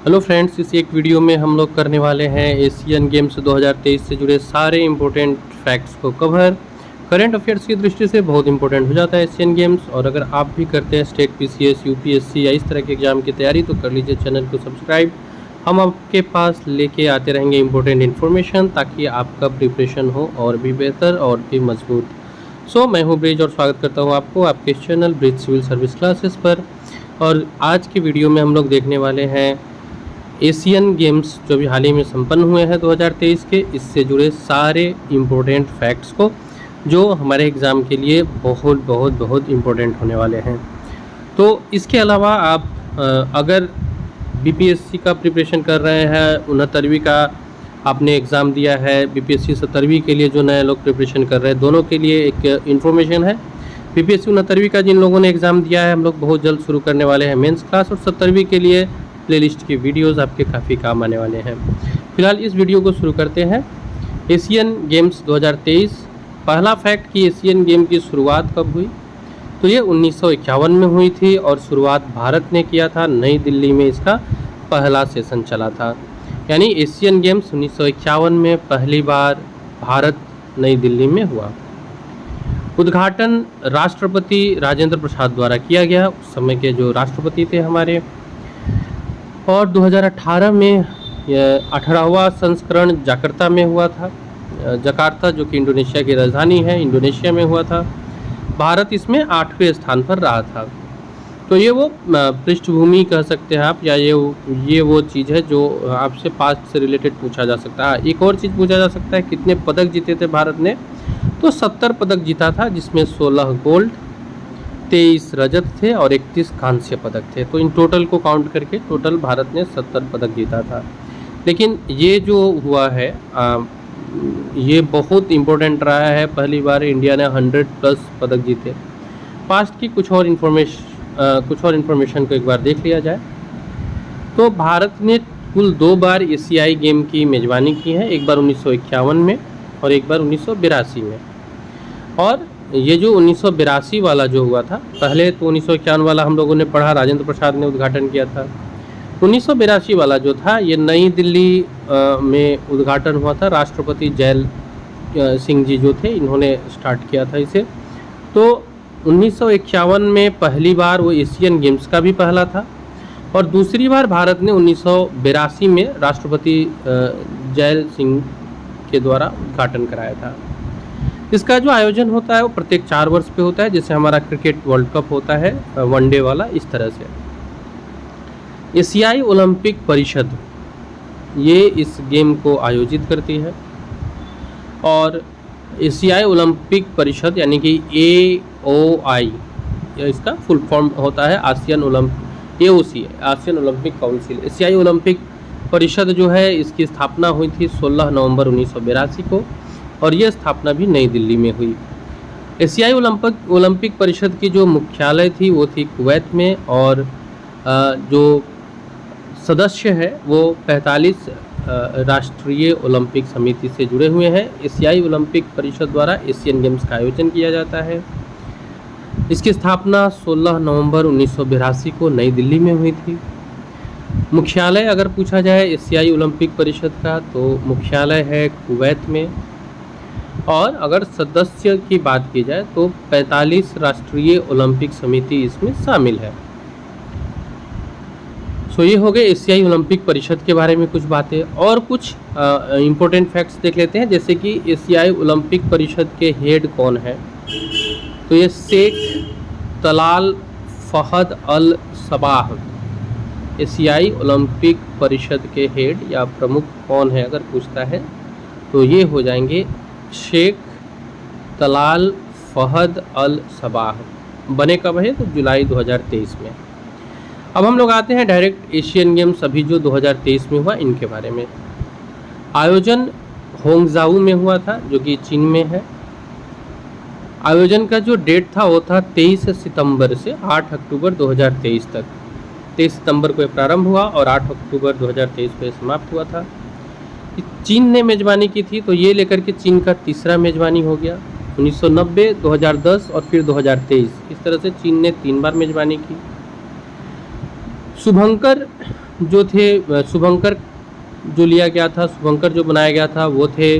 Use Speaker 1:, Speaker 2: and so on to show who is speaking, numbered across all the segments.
Speaker 1: Hello friends, इस एक video में हम लोग करने वाले हैं एशियन गेम्स 2023 से जुड़े सारे इंपॉर्टेंट फैक्ट्स को कवर। करंट अफेयर्स की दृष्टि से बहुत इंपॉर्टेंट हो जाता है एशियन गेम्स। और अगर आप भी करते हैं स्टेट पीसीएस, यूपीएससी या इस तरह के एग्जाम की तैयारी तो कर लीजिए चैनल को सब्सक्राइब। हम आपके पास लेके आते रहेंगे इंपॉर्टेंट इन्फॉर्मेशन ताकि आपका प्रिपरेशन हो और भी बेहतर और भी मजबूत। मैं हूं ब्रिज और स्वागत करता हूं आपको आपके इस channel Bridge civil service classes पर। और आज की वीडियो में हम लोग देखने वाले हैं एशियन गेम्स जो भी हाल ही में संपन्न हुए हैं 2023 के, इससे जुड़े सारे इम्पोर्टेंट फैक्ट्स को जो हमारे एग्ज़ाम के लिए बहुत बहुत बहुत इम्पोर्टेंट होने वाले हैं। तो इसके अलावा आप अगर बीपीएससी का प्रिपरेशन कर रहे हैं, 69वीं का आपने एग्ज़ाम दिया है, बीपीएससी 70वीं के लिए जो नए लोग प्रिपरेशन कर रहे हैं, दोनों के लिए एक इन्फॉर्मेशन है। बीपीएससी 69वीं का जिन लोगों ने एग्ज़ाम दिया है, हम लोग बहुत जल्द शुरू करने वाले हैं मेंस क्लास, और 70वीं के लिए प्लेलिस्ट की वीडियोस आपके काफ़ी काम आने वाले हैं। फिलहाल इस वीडियो को शुरू करते हैं। Asian games 2023। पहला फैक्ट कि एशियन गेम की शुरुआत कब हुई, तो ये 1951 में हुई थी और शुरुआत भारत ने किया था। नई दिल्ली में इसका पहला सेशन चला था, यानी एशियन गेम्स 1951 में पहली बार भारत नई दिल्ली में हुआ। उद्घाटन राष्ट्रपति राजेंद्र प्रसाद द्वारा किया गया, उस समय के जो राष्ट्रपति थे हमारे। और 2018 में 18वां संस्करण जकार्ता में हुआ था। जकार्ता जो कि इंडोनेशिया की राजधानी है, इंडोनेशिया में हुआ था। भारत इसमें 8वें स्थान पर रहा था। तो ये वो पृष्ठभूमि कह सकते हैं आप, या ये वो चीज़ है जो आपसे पास्ट से रिलेटेड पूछा जा सकता है। एक और चीज़ पूछा जा सकता है, कितने पदक जीते थे भारत ने, तो 70 पदक जीता था, जिसमें 16 गोल्ड, 23 रजत थे और 31 कांस्य पदक थे। तो इन टोटल को काउंट करके टोटल भारत ने 70 पदक जीता था। लेकिन ये जो हुआ है ये बहुत इम्पोर्टेंट रहा है। पहली बार इंडिया ने 100+ पदक जीते। पास्ट की कुछ और इन्फॉर्मेशन को एक बार देख लिया जाए तो भारत ने कुल 2 बार एशियाई गेम की मेज़बानी की है, एक बार 1951 में और एक बार 1982 में। और ये जो 1982 वाला जो हुआ था, पहले तो 1951 वाला हम लोगों ने पढ़ा, राजेंद्र प्रसाद ने उद्घाटन किया था। 1982 वाला जो था ये नई दिल्ली में उद्घाटन हुआ था। राष्ट्रपति जैल सिंह जी जो थे, इन्होंने स्टार्ट किया था इसे। तो 1951 में पहली बार वो एशियन गेम्स का भी पहला था, और दूसरी बार भारत ने 1982 में राष्ट्रपति जैल सिंह के द्वारा उद्घाटन कराया था। इसका जो आयोजन होता है वो प्रत्येक 4 वर्ष पे होता है, जैसे हमारा क्रिकेट वर्ल्ड कप होता है वनडे वाला, इस तरह से। एशियाई ओलंपिक परिषद ये इस गेम को आयोजित करती है, और एशियाई ओलंपिक परिषद यानी कि AOI, इसका फुल फॉर्म होता है आसियन ओलंपिक काउंसिल। एशियाई ओलंपिक परिषद जो है, इसकी स्थापना हुई थी 16 नवंबर 1982 को, और यह स्थापना भी नई दिल्ली में हुई। एशियाई ओलंपिक परिषद की जो मुख्यालय थी वो थी कुवैत में, और जो सदस्य है वो 45 राष्ट्रीय ओलंपिक समिति से जुड़े हुए हैं। एशियाई ओलंपिक परिषद द्वारा एशियन गेम्स का आयोजन किया जाता है। इसकी स्थापना 16 नवंबर 1982 को नई दिल्ली में हुई थी। मुख्यालय अगर पूछा जाए एशियाई ओलंपिक परिषद का, तो मुख्यालय है कुवैत में। और अगर सदस्य की बात की जाए तो 45 राष्ट्रीय ओलंपिक समिति इसमें शामिल है। ये हो गए एशियाई ओलंपिक परिषद के बारे में कुछ बातें। और कुछ इम्पोर्टेंट फैक्ट्स देख लेते हैं, जैसे कि एशियाई ओलंपिक परिषद के हेड कौन है, तो ये शेख तलाल फहद अल सबाह एशियाई ओलंपिक परिषद के हेड या प्रमुख कौन है अगर पूछता है, तो ये हो जाएंगे शेख तलाल फहद अल सबाह। बने कब है, तो जुलाई 2023 में। अब हम लोग आते हैं डायरेक्ट एशियन गेम्स अभी जो 2023 में हुआ, इनके बारे में। आयोजन होंगजाऊ में हुआ था, जो कि चीन में है। आयोजन का जो डेट था वो था 23 सितंबर से 8 अक्टूबर 2023 तक। 23 सितंबर को प्रारंभ हुआ और 8 अक्टूबर 2023 को समाप्त हुआ था। चीन ने मेज़बानी की थी, तो ये लेकर के चीन का तीसरा मेज़बानी हो गया। 1990, 2010 और फिर 2023, इस तरह से चीन ने 3 बार मेज़बानी की। शुभंकर जो थे शुभंकर जो लिया गया था, शुभंकर जो बनाया गया था वो थे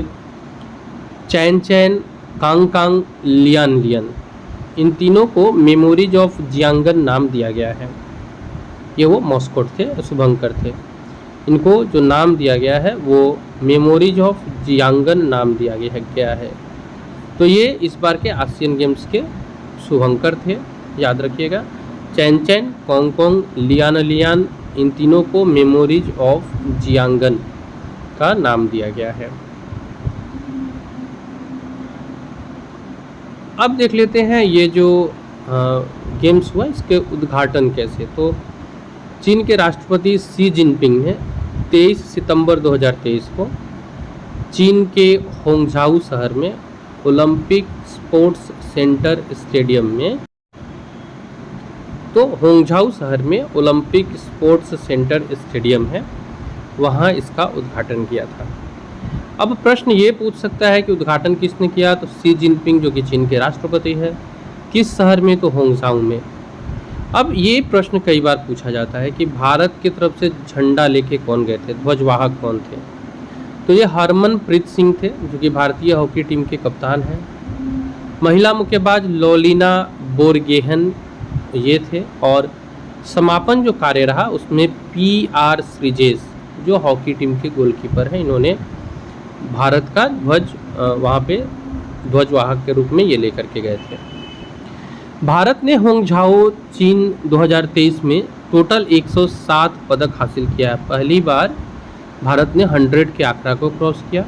Speaker 1: चैन चैन, कांग कांग, लियान लियन। इन तीनों को मेमोरीज ऑफ जियांगन नाम दिया गया है। ये वो मॉस्कोट थे, शुभंकर थे। इनको जो नाम दिया गया है वो मेमोरीज ऑफ जियांगन नाम दिया गया है। तो ये इस बार के एशियन गेम्स के शुभंकर थे, याद रखिएगा। चैन चैन, कॉन्ग कॉन्ग, लियान लियान, इन तीनों को मेमोरीज ऑफ जियांगन का नाम दिया गया है। अब देख लेते हैं ये जो गेम्स हुआ इसके उद्घाटन कैसे। तो चीन के राष्ट्रपति शी जिनपिंग ने 23 सितंबर 2023 को चीन के होंगझाऊ शहर में ओलंपिक स्पोर्ट्स सेंटर स्टेडियम में, तो होंगझाऊ शहर में ओलंपिक स्पोर्ट्स सेंटर स्टेडियम है, वहाँ इसका उद्घाटन किया था। अब प्रश्न ये पूछ सकता है कि उद्घाटन किसने किया, तो शी जिनपिंग जो कि चीन के राष्ट्रपति है। किस शहर में, तो होंगझाऊ में। अब ये प्रश्न कई बार पूछा जाता है कि भारत की तरफ से झंडा लेके कौन गए थे, ध्वजवाहक कौन थे। तो ये हरमनप्रीत सिंह थे जो कि भारतीय हॉकी टीम के कप्तान हैं। महिला मुक्केबाज लोलिना बोरगेहन ये थे, और समापन जो कार्य रहा उसमें PR श्रीजेश जो हॉकी टीम के गोलकीपर हैं, इन्होंने भारत का ध्वज वहाँ पे ध्वजवाहक के रूप में ये लेकर के गए थे। भारत ने होंगझाओ चीन 2023 में टोटल 107 पदक हासिल किया है। पहली बार भारत ने 100 के आंकड़ा को क्रॉस किया,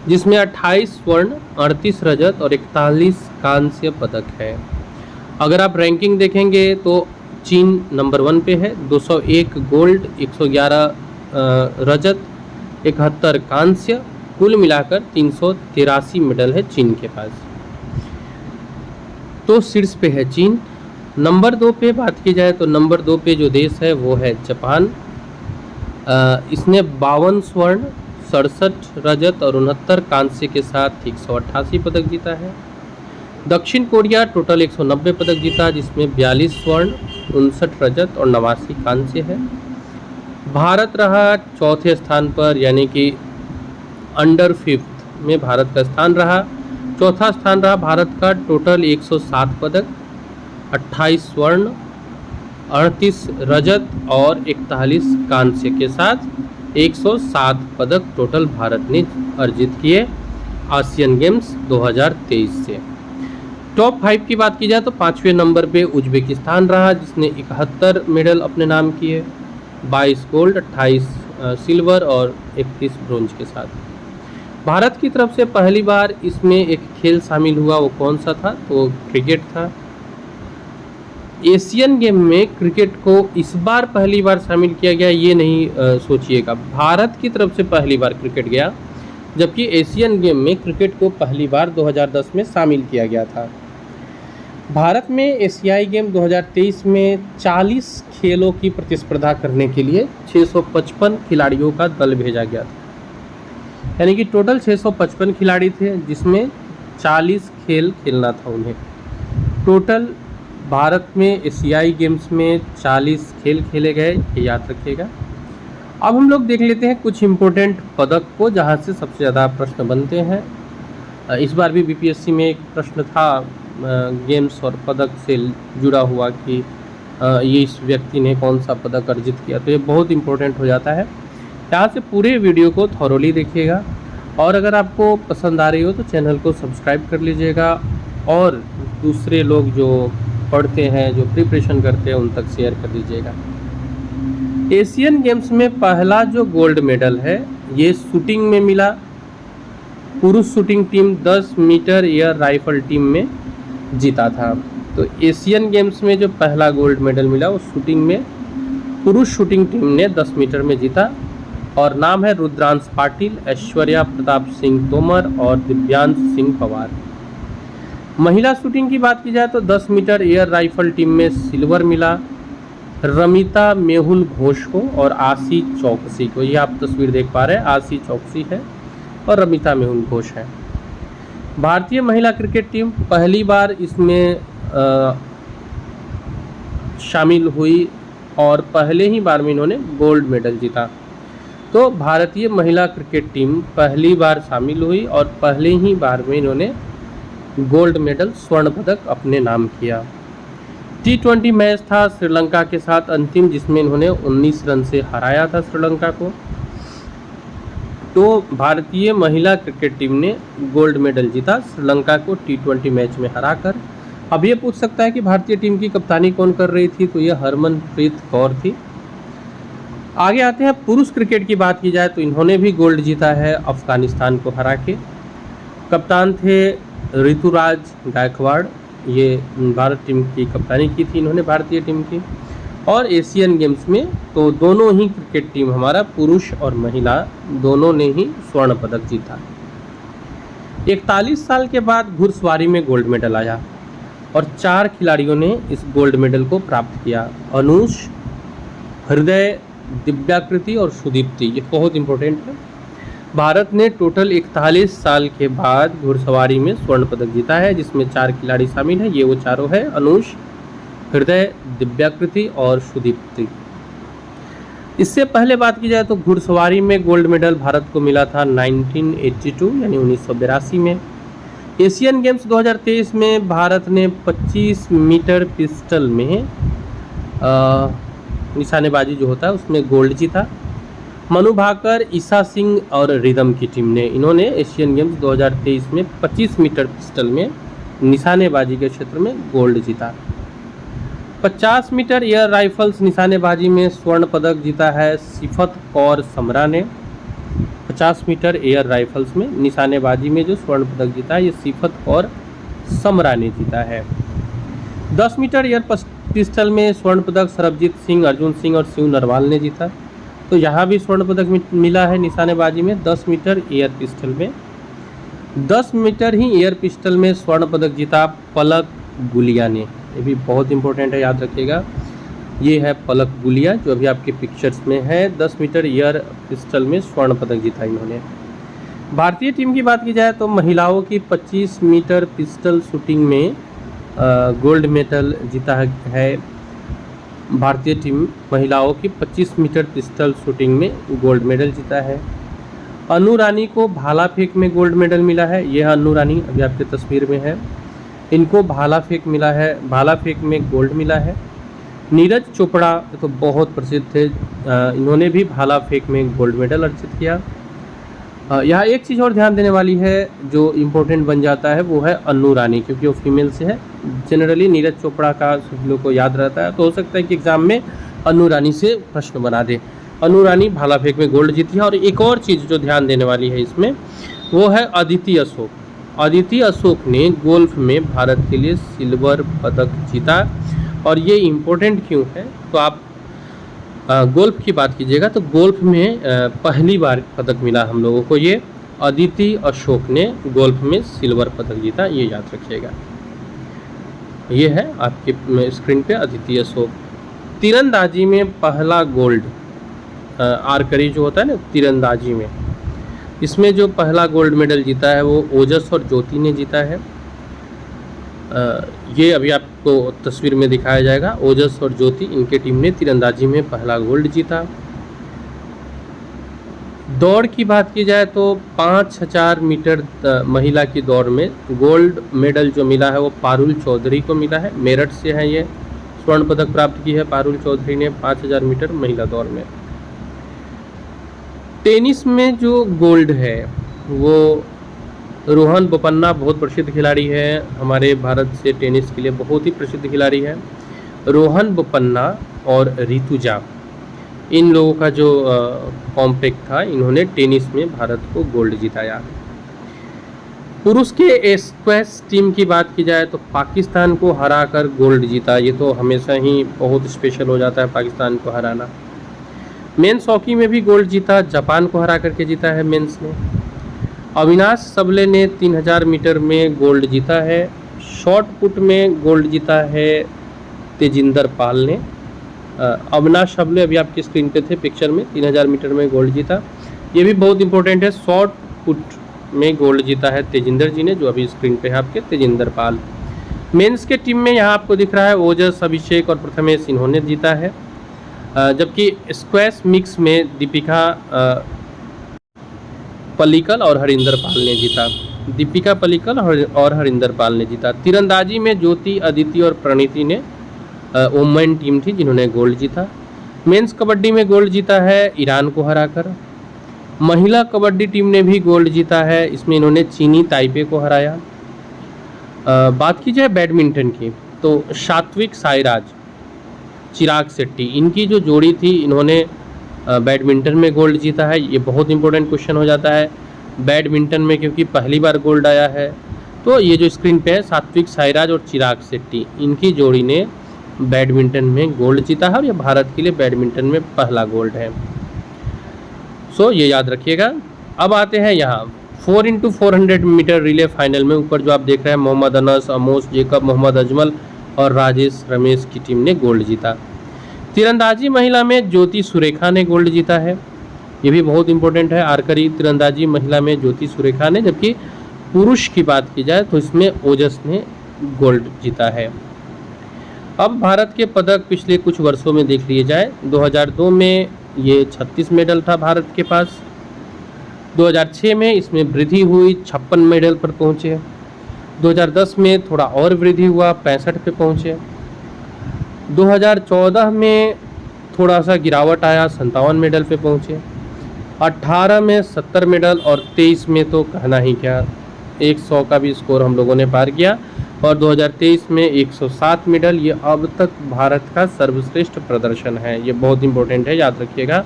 Speaker 1: जिसमें 28 स्वर्ण, 38 रजत और 41 कांस्य पदक है। अगर आप रैंकिंग देखेंगे तो चीन नंबर 1 पे है, 201 गोल्ड, 111 रजत, 71 कांस्य, कुल मिलाकर 383 मेडल है चीन के पास। तो शीर्ष पे है चीन। नंबर 2 पे बात की जाए तो नंबर 2 पे जो देश है वो है जापान। इसने 52 स्वर्ण, 67 रजत और 69 कांस्य के साथ 188 पदक जीता है। दक्षिण कोरिया टोटल 190 पदक जीता, जिसमें 42 स्वर्ण, 59 रजत और 89 कांस्य है। भारत रहा चौथे स्थान पर, यानी कि अंडर 5th में भारत का स्थान रहा। चौथा स्थान रहा भारत का, टोटल 107 पदक, 28 स्वर्ण, 38 रजत और 41 कांस्य के साथ 107 पदक टोटल भारत ने अर्जित किए एशियन गेम्स 2023 से। टॉप 5 की बात की जाए तो 5वें नंबर पे उज्बेकिस्तान रहा, जिसने 71 मेडल अपने नाम किए, 22 गोल्ड, 28 सिल्वर और 31 ब्रोंज के साथ। भारत की तरफ से पहली बार इसमें एक खेल शामिल हुआ, वो कौन सा था, तो क्रिकेट था। एशियन गेम में क्रिकेट को इस बार पहली बार शामिल किया गया, ये नहीं सोचिएगा। भारत की तरफ से पहली बार क्रिकेट गया, जबकि एशियन गेम में क्रिकेट को पहली बार 2010 में शामिल किया गया था। भारत में एशियाई गेम 2023 में 40 खेलों की प्रतिस्पर्धा करने के लिए 655 खिलाड़ियों का दल भेजा गया था, यानी कि टोटल 655 खिलाड़ी थे, जिसमें 40 खेल खेलना था उन्हें। टोटल भारत में एशियाई गेम्स में 40 खेल खेले गए, ये याद रखिएगा। अब हम लोग देख लेते हैं कुछ इम्पोर्टेंट पदक को, जहाँ से सबसे ज़्यादा प्रश्न बनते हैं। इस बार भी BPSC में एक प्रश्न था गेम्स और पदक से जुड़ा हुआ कि ये इस व्यक्ति ने कौन सा पदक अर्जित किया, तो ये बहुत इम्पोर्टेंट हो जाता है। यहाँ से पूरे वीडियो को थॉरोली देखिएगा, और अगर आपको पसंद आ रही हो तो चैनल को सब्सक्राइब कर लीजिएगा, और दूसरे लोग जो पढ़ते हैं, जो प्रिपरेशन करते हैं, उन तक शेयर कर दीजिएगा। एशियन गेम्स में पहला जो गोल्ड मेडल है ये शूटिंग में मिला। पुरुष shooting team 10 meter air rifle team में जीता था। तो एशियन गेम्स में जो पहला गोल्ड मेडल मिला वो शूटिंग में पुरुष शूटिंग टीम ने 10 मीटर में जीता, और नाम है रुद्रांश पाटिल, ऐश्वर्या प्रताप सिंह तोमर और दिव्यांश सिंह पवार। महिला शूटिंग की बात की जाए तो 10 मीटर एयर राइफल टीम में सिल्वर मिला रमिता मेहुल घोष को और आशी चौकसी को। ये आप तस्वीर देख पा रहे हैं, आशी चौकसी है और रमिता मेहुल घोष है। भारतीय महिला क्रिकेट टीम पहली बार इसमें शामिल हुई और पहले ही बार में इन्होंने गोल्ड मेडल जीता। तो भारतीय महिला क्रिकेट टीम पहली बार शामिल हुई और पहले ही बार में इन्होंने गोल्ड मेडल स्वर्ण पदक अपने नाम किया। T20 मैच था श्रीलंका के साथ अंतिम, जिसमें इन्होंने 19 रन से हराया था श्रीलंका को। तो भारतीय महिला क्रिकेट टीम ने गोल्ड मेडल जीता श्रीलंका को T20 मैच में हराकर। अब ये पूछ सकता है कि भारतीय टीम की कप्तानी कौन कर रही थी, तो ये हरमनप्रीत कौर थी। आगे आते हैं, पुरुष क्रिकेट की बात की जाए तो इन्होंने भी गोल्ड जीता है अफगानिस्तान को हरा के। कप्तान थे ऋतुराज गायकवाड़, ये भारत टीम की कप्तानी की थी इन्होंने भारतीय टीम की। और एशियन गेम्स में तो दोनों ही क्रिकेट टीम हमारा पुरुष और महिला दोनों ने ही स्वर्ण पदक जीता। 41 साल के बाद घुड़सवारी में गोल्ड मेडल आया और 4 खिलाड़ियों ने इस गोल्ड मेडल को प्राप्त किया। अनुष, हृदय, दिव्याकृति और सुदीप्ति, ये बहुत इंपॉर्टेंट है। भारत ने टोटल 41 साल के बाद घुड़सवारी में स्वर्ण पदक जीता है, जिसमें 4 खिलाड़ी शामिल हैं। ये वो चारों हैं, अनुष, हृदय, दिव्याकृति और सुदीप्ति। इससे पहले बात की जाए तो घुड़सवारी में गोल्ड मेडल भारत को मिला था 1982 यानी 1982 में। एशियन गेम्स 2023 में भारत ने 25 मीटर पिस्टल में निशानेबाजी जो होता है उसमें गोल्ड जीता। मनु भाकर, ईशा सिंह और रिदम की टीम ने इन्होंने एशियन गेम्स 2023 में 25 मीटर पिस्टल में निशानेबाजी के क्षेत्र में गोल्ड जीता। 50 मीटर एयर राइफल्स निशानेबाजी में स्वर्ण पदक जीता है सिफत कौर समरा ने। 50 मीटर एयर राइफल्स में निशानेबाजी में जो स्वर्ण पदक जीता है ये सिफत कौर समरा ने जीता है। 10 मीटर एयर पिस्टल में स्वर्ण पदक सरबजीत सिंह, अर्जुन सिंह और शिव नरवाल ने जीता। तो यहाँ भी स्वर्ण पदक मिला है निशानेबाजी में। 10 मीटर एयर पिस्टल में 10 मीटर ही एयर पिस्टल में स्वर्ण पदक जीता पलक गुलिया ने। ये भी बहुत इंपॉर्टेंट है, याद रखिएगा। ये है पलक गुलिया जो अभी आपके पिक्चर्स में है। 10 मीटर एयर पिस्टल में स्वर्ण पदक जीता इन्होंने। भारतीय टीम की बात की जाए तो महिलाओं की 25 मीटर पिस्टल शूटिंग में गोल्ड मेडल जीता है। भारतीय टीम महिलाओं की 25 मीटर पिस्टल शूटिंग में गोल्ड मेडल जीता है। अनु रानी को भाला फेंक में गोल्ड मेडल मिला है। यह अनु रानी अभी आपकी तस्वीर में है, इनको भाला फेंक मिला है, भाला फेंक में गोल्ड मिला है। नीरज चोपड़ा तो बहुत प्रसिद्ध थे, इन्होंने भी भाला फेंक में गोल्ड मेडल अर्जित किया। यहाँ एक चीज़ और ध्यान देने वाली है जो इम्पोर्टेंट बन जाता है, वो है अनु रानी, क्योंकि वो फीमेल से है। जनरली नीरज चोपड़ा का सभी लोग को याद रहता है, तो हो सकता है कि एग्जाम में अनु रानी से प्रश्न बना दे। अनु रानी भाला फेंक में गोल्ड जीती है। और एक और चीज़ जो ध्यान देने वाली है इसमें, वो है अदिति अशोक। अदिति अशोक ने गोल्फ में भारत के लिए सिल्वर पदक जीता। और ये इम्पोर्टेंट क्यों है, तो आप गोल्फ की बात कीजिएगा तो गोल्फ में पहली बार पदक मिला हम लोगों को। ये अदिति अशोक ने गोल्फ में सिल्वर पदक जीता, ये याद रखिएगा। ये है आपके स्क्रीन पे अदिति अशोक। तीरंदाजी में पहला गोल्ड, आर्करी जो होता है ना तीरंदाजी में, इसमें जो पहला गोल्ड मेडल जीता है वो ओजस और ज्योति ने जीता है। ये अभी आपको तस्वीर में दिखाया जाएगा। ओजस और ज्योति, इनके टीम ने तीरंदाजी में पहला गोल्ड जीता। दौड़ की बात की जाए तो 5000 मीटर महिला की दौड़ में गोल्ड मेडल जो मिला है वो पारुल चौधरी को मिला है। मेरठ से है, ये स्वर्ण पदक प्राप्त की है पारुल चौधरी ने 5000 मीटर महिला दौड़ में। टेनिस में जो गोल्ड है वो रोहन बोपन्ना बहुत प्रसिद्ध खिलाड़ी है, हमारे भारत से टेनिस के लिए बहुत ही प्रसिद्ध खिलाड़ी है। रोहन बोपन्ना और ऋतुजा, इन लोगों का जो कॉम्पैक्ट था, इन्होंने टेनिस में भारत को गोल्ड जिताया। पुरुष के स्क्वैश टीम की बात की जाए तो पाकिस्तान को हराकर गोल्ड जीता। ये तो हमेशा ही बहुत स्पेशल हो जाता है पाकिस्तान को हराना। मेंस हॉकी में भी गोल्ड जीता, जापान को हरा करके जीता है मेंस ने। अविनाश सबले ने 3000 मीटर में गोल्ड जीता है। शॉट पुट में गोल्ड जीता है तेजिंदर पाल ने। अविनाश सबले अभी आपकी स्क्रीन पे थे पिक्चर में, 3000 मीटर में गोल्ड जीता। ये भी बहुत इंपॉर्टेंट है, शॉट पुट में गोल्ड जीता है तेजिंदर जी ने, जो अभी स्क्रीन पे है आपके तेजिंदर पाल। मेंस के टीम में यहाँ आपको दिख रहा है ओजस, अभिषेक और प्रथमेश, इन्होंने जीता है। जबकि स्क्वैश मिक्स में दीपिका पल्लिकल और हरिंदर पाल ने जीता। दीपिका पल्लिकल और हरिंदर पाल ने जीता। तीरंदाजी में ज्योति, अदिति और प्रणीति ने वुमेन टीम थी जिन्होंने गोल्ड जीता। मेंस कबड्डी में गोल्ड जीता है ईरान को हराकर। महिला कबड्डी टीम ने भी गोल्ड जीता है, इसमें इन्होंने चीनी ताइपे को हराया। बात की जाए बैडमिंटन की तो सात्विक साईराज, चिराग शेट्टी, इनकी जो जोड़ी थी इन्होंने बैडमिंटन में गोल्ड जीता है। ये बहुत इंपॉर्टेंट क्वेश्चन हो जाता है बैडमिंटन में, क्योंकि पहली बार गोल्ड आया है। तो ये जो स्क्रीन पे है सात्विक साईराज और चिराग शेट्टी, इनकी जोड़ी ने बैडमिंटन में गोल्ड जीता है और ये भारत के लिए बैडमिंटन में पहला गोल्ड है। सो ये याद रखिएगा। अब आते हैं यहाँ 4x400 मीटर रिले फाइनल में। ऊपर जो आप देख रहे हैं मोहम्मद अनस, अमोस जेकब, मोहम्मद अजमल और राजेश रमेश की टीम ने गोल्ड जीता। तीरंदाजी महिला में ज्योति सुरेखा ने गोल्ड जीता है, ये भी बहुत इंपॉर्टेंट है। आर्करी तीरंदाजी महिला में ज्योति सुरेखा ने, जबकि पुरुष की बात की जाए तो इसमें ओजस ने गोल्ड जीता है। अब भारत के पदक पिछले कुछ वर्षों में देख लिए जाए, 2002 में ये 36 मेडल था भारत के पास। 2006 में इसमें वृद्धि हुई, 56 मेडल पर पहुँचे। 2010 में थोड़ा और वृद्धि हुआ, 65 पे पहुँचे। 2014 में थोड़ा सा गिरावट आया, 57 मेडल पे पहुँचे। 18 में 70 मेडल और 23 में तो कहना ही क्या, 100 का भी स्कोर हम लोगों ने पार किया। और 2023 में 107 मेडल, ये अब तक भारत का सर्वश्रेष्ठ प्रदर्शन है। ये बहुत इंपॉर्टेंट है, याद रखिएगा।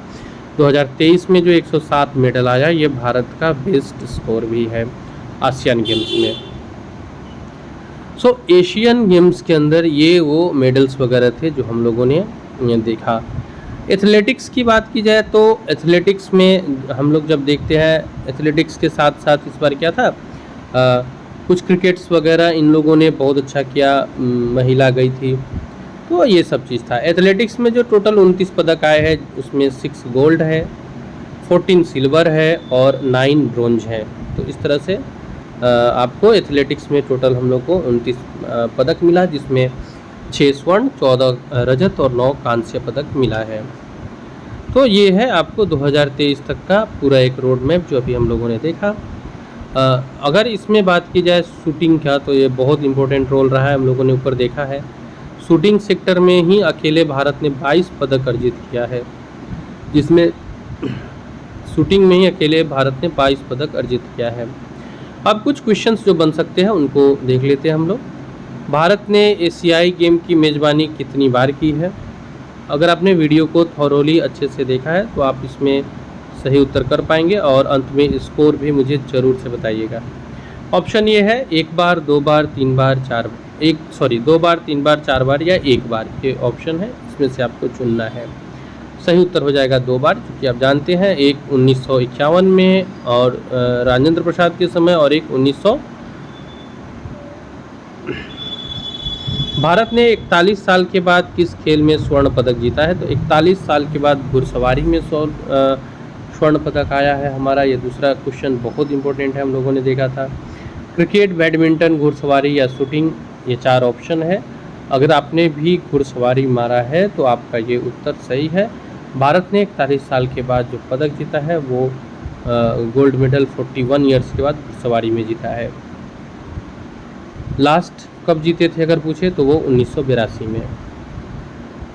Speaker 1: 2023 में जो 107 मेडल आया ये भारत का बेस्ट स्कोर भी है आसियान गेम्स में। सो एशियन गेम्स के अंदर ये वो मेडल्स वगैरह थे जो हम लोगों ने देखा। एथलेटिक्स की बात की जाए तो एथलेटिक्स में हम लोग जब देखते हैं, एथलेटिक्स के साथ साथ इस बार क्या था, कुछ क्रिकेट्स वगैरह इन लोगों ने बहुत अच्छा किया, महिला गई थी, तो ये सब चीज़ था। एथलेटिक्स में जो टोटल 29 पदक आए हैं उसमें 6 गोल्ड है, 14 सिल्वर है और 9 ब्रोंज हैं। तो इस तरह से आपको एथलेटिक्स में टोटल हम लोग को 29 पदक मिला, जिसमें 6 स्वर्ण, 14 रजत और 9 कांस्य पदक मिला है। तो ये है आपको 2023 तक का पूरा एक रोड मैप जो अभी हम लोगों ने देखा। अगर इसमें बात की जाए शूटिंग का, तो ये बहुत इंपॉर्टेंट रोल रहा है, हम लोगों ने ऊपर देखा है। शूटिंग सेक्टर में ही अकेले भारत ने 22 पदक अर्जित किया है, जिसमें शूटिंग में ही अकेले भारत ने 22 पदक अर्जित किया है। अब कुछ क्वेश्चंस जो बन सकते हैं उनको देख लेते हैं हम लोग। भारत ने एशियाई गेम की मेज़बानी कितनी बार की है? अगर आपने वीडियो को थॉरोली अच्छे से देखा है तो आप इसमें सही उत्तर कर पाएंगे और अंत में स्कोर भी मुझे ज़रूर से बताइएगा। ऑप्शन ये है 1 बार, 2 बार, 3 बार, 2 बार, 3 बार, 4 बार या 1 बार, ये ऑप्शन है, इसमें से आपको चुनना है। सही उत्तर हो जाएगा 2 बार, क्योंकि आप जानते हैं एक 1951 में और राजेंद्र प्रसाद के समय और एक 1900। भारत ने 41 साल के बाद किस खेल में स्वर्ण पदक जीता है? तो 41 साल के बाद घुड़सवारी में स्वर्ण पदक आया है हमारा। ये दूसरा क्वेश्चन बहुत इंपॉर्टेंट है, हम लोगों ने देखा था। क्रिकेट, बैडमिंटन, घुड़सवारी या शूटिंग, ये 4 ऑप्शन है। अगर आपने भी घुड़सवारी मारा है तो आपका ये उत्तर सही है। भारत ने 41 साल के बाद जो पदक जीता है वो गोल्ड मेडल 41 ईयर्स के बाद घुड़सवारी में जीता है। लास्ट कब जीते थे अगर पूछे तो वो 1982 में।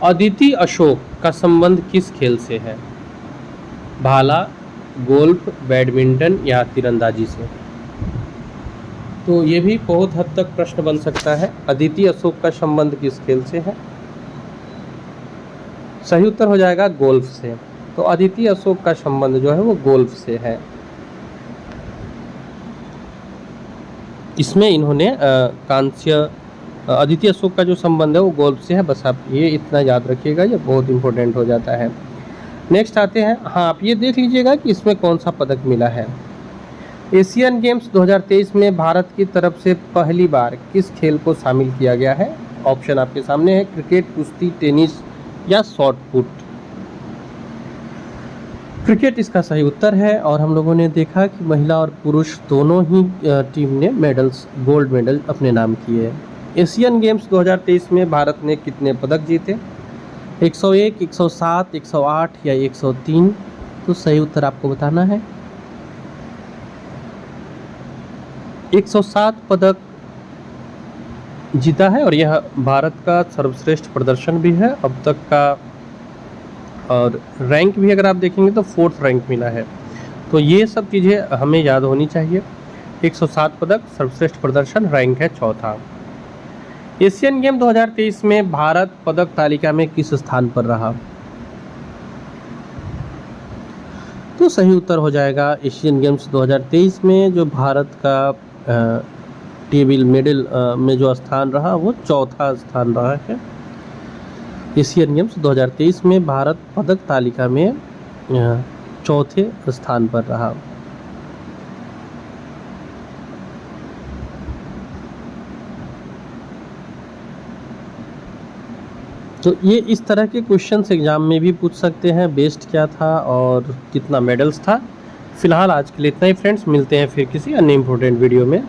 Speaker 1: अदिति अशोक का संबंध किस खेल से है? भाला, गोल्फ, बैडमिंटन या तीरंदाजी से? तो ये भी बहुत हद तक प्रश्न बन सकता है। अदिति अशोक का संबंध किस खेल से है? सही उत्तर हो जाएगा गोल्फ से। तो अदिति अशोक का संबंध जो है वो गोल्फ से है। इसमें इन्होंने कांस्य, अदिति अशोक का जो संबंध है वो गोल्फ से है। बस आप ये इतना याद रखिएगा, ये बहुत इंपॉर्टेंट हो जाता है। नेक्स्ट आते हैं, हाँ आप ये देख लीजिएगा कि इसमें कौन सा पदक मिला है। एशियन गेम्स 2023 में भारत की तरफ से पहली बार किस खेल को शामिल किया गया है? ऑप्शन आपके सामने है, क्रिकेट, कुश्ती, टेनिस या शॉट पुट। क्रिकेट इसका सही उत्तर है और हम लोगों ने देखा कि महिला और पुरुष दोनों ही टीम ने मेडल्स, गोल्ड मेडल अपने नाम किए। एशियन गेम्स 2023 में भारत ने कितने पदक जीते? 101, 107, 108 या 103? तो सही उत्तर आपको बताना है। 107 पदक जीता है और यह भारत का सर्वश्रेष्ठ प्रदर्शन भी है अब तक का। और रैंक भी अगर आप देखेंगे तो 4th रैंक मिला है। तो ये सब चीज़ें हमें याद होनी चाहिए। 107 पदक, सर्वश्रेष्ठ प्रदर्शन, रैंक है 4था। एशियन गेम 2023 में भारत पदक तालिका में किस स्थान पर रहा? तो सही उत्तर हो जाएगा एशियन गेम्स 2023 में जो भारत का टेबल मेडल में जो स्थान रहा वो 4था स्थान रहा है। एशियन गेम्स 2023 में भारत पदक तालिका में 4थे स्थान पर रहा। तो ये इस तरह के क्वेश्चंस एग्जाम में भी पूछ सकते हैं, बेस्ट क्या था और कितना मेडल्स था। फिलहाल आज के लिए इतना ही फ्रेंड्स, मिलते हैं फिर किसी अन्य इम्पोर्टेंट वीडियो में।